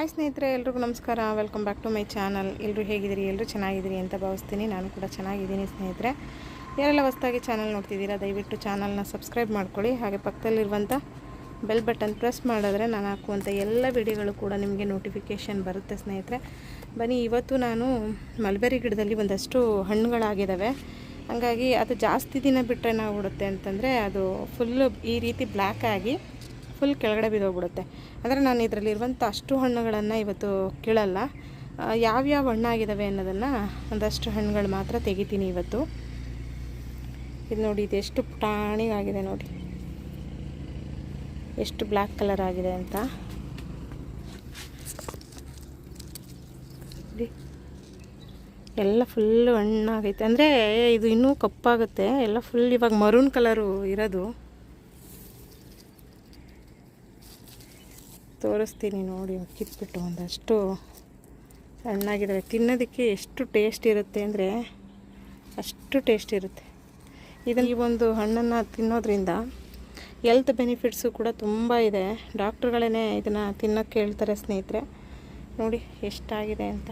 Hi ಸ್ನೇಹಿತರೆ, ಎಲ್ರಿಗೂ ನಮಸ್ಕಾರ. Welcome back to my channel. ಎಲ್ಲರೂ ಹೇಗಿದ್ದೀರಿ? ಎಲ್ಲರೂ ಚೆನ್ನಾಗಿದ್ದೀರಿ ಅಂತ ಭಾವಿಸ್ತೀನಿ. ನಾನು ಕೂಡ ಚೆನ್ನಾಗಿದ್ದೀನಿ ಸ್ನೇಹಿತರೆ. ಯಾರೆಲ್ಲ ಹೊಸದಾಗಿ ಚಾನಲ್ ನೋಡ್ತಿದ್ದೀರಾ ದಯವಿಟ್ಟು ಚಾನಲ್ನ ಸಬ್ಸ್ಕ್ರೈಬ್ ಮಾಡ್ಕೊಳ್ಳಿ. ಹಾಗೆ ಪಕ್ಕದಲ್ಲಿರುವಂಥ ಬೆಲ್ ಬಟನ್ ಪ್ರೆಸ್ ಮಾಡಿದ್ರೆ ನಾನು ಹಾಕುವಂಥ ಎಲ್ಲ ವಿಡಿಯೋಗಳು ಕೂಡ ನಿಮಗೆ ನೋಟಿಫಿಕೇಷನ್ ಬರುತ್ತೆ ಸ್ನೇಹಿತರೆ. ಬನ್ನಿ, ಇವತ್ತು ನಾನು ಮಲ್ಬೆರಿ ಗಿಡದಲ್ಲಿ ಒಂದಷ್ಟು ಹಣ್ಣುಗಳಾಗಿದ್ದಾವೆ. ಹಾಗಾಗಿ ಅದು ಜಾಸ್ತಿ ದಿನ ಬಿಟ್ಟರೆ ಏನಾಗ್ಬಿಡುತ್ತೆ ಅಂತಂದರೆ ಅದು ಫುಲ್ಲು ಈ ರೀತಿ ಬ್ಲ್ಯಾಕ್ ಆಗಿ ಫುಲ್ ಕೆಳಗಡೆ ಬಿದ್ದೋಗ್ಬಿಡುತ್ತೆ. ಅಂದರೆ ನಾನು ಇದರಲ್ಲಿರುವಂಥ ಅಷ್ಟು ಹಣ್ಣುಗಳನ್ನು ಇವತ್ತು ಕೀಳಲ್ಲ. ಯಾವ್ಯಾವ ಹಣ್ಣಾಗಿದ್ದಾವೆ ಅನ್ನೋದನ್ನು ಒಂದಷ್ಟು ಹಣ್ಣುಗಳು ಮಾತ್ರ ತೆಗಿತೀನಿ ಇವತ್ತು. ಇದು ನೋಡಿ, ಇದು ಎಷ್ಟು ಪುಟಾಣಿಗಾಗಿದೆ ನೋಡಿ, ಎಷ್ಟು ಬ್ಲ್ಯಾಕ್ ಕಲರ್ ಆಗಿದೆ ಅಂತ. ಎಲ್ಲ ಫುಲ್ಲು ಹಣ್ಣಾಗೈತೆ. ಅಂದರೆ ಇದು ಇನ್ನೂ ಕಪ್ಪಾಗುತ್ತೆ, ಎಲ್ಲ ಫುಲ್ ಇವಾಗ ಮರೂನ್ ಕಲರು ಇರೋದು. ತೋರಿಸ್ತೀನಿ ನೋಡಿ, ಕಿತ್ಬಿಟ್ಟು ಒಂದಷ್ಟು ಹಣ್ಣಾಗಿದ್ದಾವೆ. ತಿನ್ನೋದಕ್ಕೆ ಎಷ್ಟು ಟೇಸ್ಟ್ ಇರುತ್ತೆ ಅಂದರೆ ಅಷ್ಟು ಟೇಸ್ಟ್ ಇರುತ್ತೆ. ಈ ಒಂದು ಹಣ್ಣನ್ನು ತಿನ್ನೋದ್ರಿಂದ ಹೆಲ್ತ್ ಬೆನಿಫಿಟ್ಸು ಕೂಡ ತುಂಬ ಇದೆ. ಡಾಕ್ಟ್ರುಗಳೇ ಇದನ್ನು ತಿನ್ನೋಕ್ಕೆ ಹೇಳ್ತಾರೆ ಸ್ನೇಹಿತರೆ. ನೋಡಿ ಎಷ್ಟಾಗಿದೆ ಅಂತ.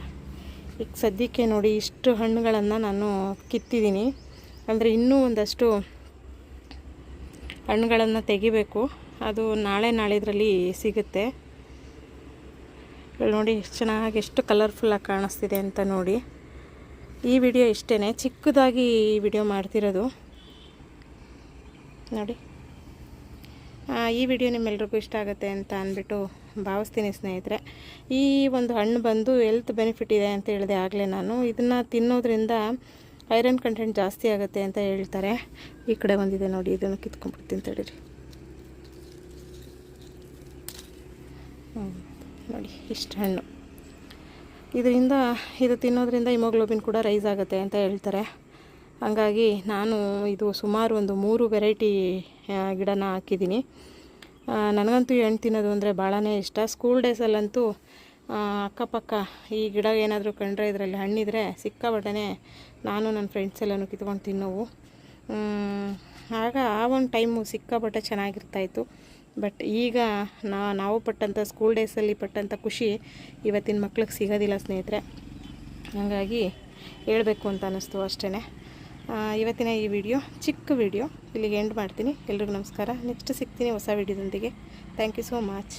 ಈಗ ಸದ್ಯಕ್ಕೆ ನೋಡಿ ಇಷ್ಟು ಹಣ್ಣುಗಳನ್ನು ನಾನು ಕಿತ್ತಿದ್ದೀನಿ. ಅಂದರೆ ಇನ್ನೂ ಒಂದಷ್ಟು ಹಣ್ಣುಗಳನ್ನು ತೆಗಿಬೇಕು. ಅದು ನಾಳಿದ್ರಲ್ಲಿ ಸಿಗುತ್ತೆ. ನೋಡಿ ಎಷ್ಟು ಚೆನ್ನಾಗಿ, ಎಷ್ಟು ಕಲರ್ಫುಲ್ಲಾಗಿ ಕಾಣಿಸ್ತಿದೆ ಅಂತ ನೋಡಿ. ಈ ವಿಡಿಯೋ ಇಷ್ಟೇ, ಚಿಕ್ಕದಾಗಿ ಈ ವಿಡಿಯೋ ಮಾಡ್ತಿರೋದು ನೋಡಿ. ಈ ವಿಡಿಯೋ ನಿಮ್ಮೆಲ್ರಿಗೂ ಇಷ್ಟ ಆಗುತ್ತೆ ಅಂತ ಅಂದ್ಬಿಟ್ಟು ಭಾವಿಸ್ತೀನಿ ಸ್ನೇಹಿತರೆ. ಈ ಒಂದು ಹಣ್ಣು ಬಂದು ಹೆಲ್ತ್ ಬೆನಿಫಿಟ್ ಇದೆ ಅಂತ ಹೇಳಿದೆ ಆಗಲೇ ನಾನು. ಇದನ್ನು ತಿನ್ನೋದ್ರಿಂದ ಐರನ್ ಕಂಟೆಂಟ್ ಜಾಸ್ತಿ ಆಗುತ್ತೆ ಅಂತ ಹೇಳ್ತಾರೆ. ಈ ಕಡೆ ಬಂದಿದೆ ನೋಡಿ, ಇದನ್ನು ಕಿತ್ಕೊಂಡ್ಬಿಡ್ತೀನಿ ತಡೀರಿ. ನೋಡಿ ಇಷ್ಟು ಹಣ್ಣು. ಇದು ತಿನ್ನೋದ್ರಿಂದ ಹಿಮೋಗ್ಲೋಬಿನ್ ಕೂಡ ರೈಸ್ ಆಗುತ್ತೆ ಅಂತ ಹೇಳ್ತಾರೆ. ಹಾಗಾಗಿ ನಾನು ಇದು ಸುಮಾರು ಒಂದು 3 ವೆರೈಟಿ ಗಿಡನ ಹಾಕಿದ್ದೀನಿ. ನನಗಂತೂ ಹಣ್ಣು ತಿನ್ನೋದು ಅಂದರೆ ಭಾಳನೇ ಇಷ್ಟ. ಸ್ಕೂಲ್ ಡೇಸಲ್ಲಂತೂ ಅಕ್ಕಪಕ್ಕ ಈ ಗಿಡ ಏನಾದರೂ ಕಂಡ್ರೆ ಇದರಲ್ಲಿ ಹಣ್ಣಿದ್ರೆ ಸಿಕ್ಕಾಬಟ್ಟೆ ನಾನು ನನ್ನ ಫ್ರೆಂಡ್ಸ್ ಎಲ್ಲನೂ ಕಿತ್ಕೊಂಡು ತಿನ್ನೋವು. ಆಗ ಆ ಒಂದು ಟೈಮು ಸಿಕ್ಕಾಬಟ್ಟೆ ಚೆನ್ನಾಗಿರ್ತಾಯಿತ್ತು. ಬಟ್ ಈಗ ನಾವು ಪಟ್ಟಂಥ ಸ್ಕೂಲ್ ಡೇಸಲ್ಲಿ ಪಟ್ಟಂಥ ಖುಷಿ ಇವತ್ತಿನ ಮಕ್ಳಿಗೆ ಸಿಗೋದಿಲ್ಲ ಸ್ನೇಹಿತರೆ. ಹಾಗಾಗಿ ಹೇಳಬೇಕು ಅಂತ ಅನ್ನಿಸ್ತು ಅಷ್ಟೇ. ಇವತ್ತಿನ ಈ ವಿಡಿಯೋ ಚಿಕ್ಕ ವಿಡಿಯೋ ಇಲ್ಲಿಗೆ ಎಂಡ್ ಮಾಡ್ತೀನಿ. ಎಲ್ರಿಗೂ ನಮಸ್ಕಾರ. ನೆಕ್ಸ್ಟ್ ಸಿಗ್ತೀನಿ ಹೊಸ ವಿಡಿಯೋದೊಂದಿಗೆ. Thank you so much.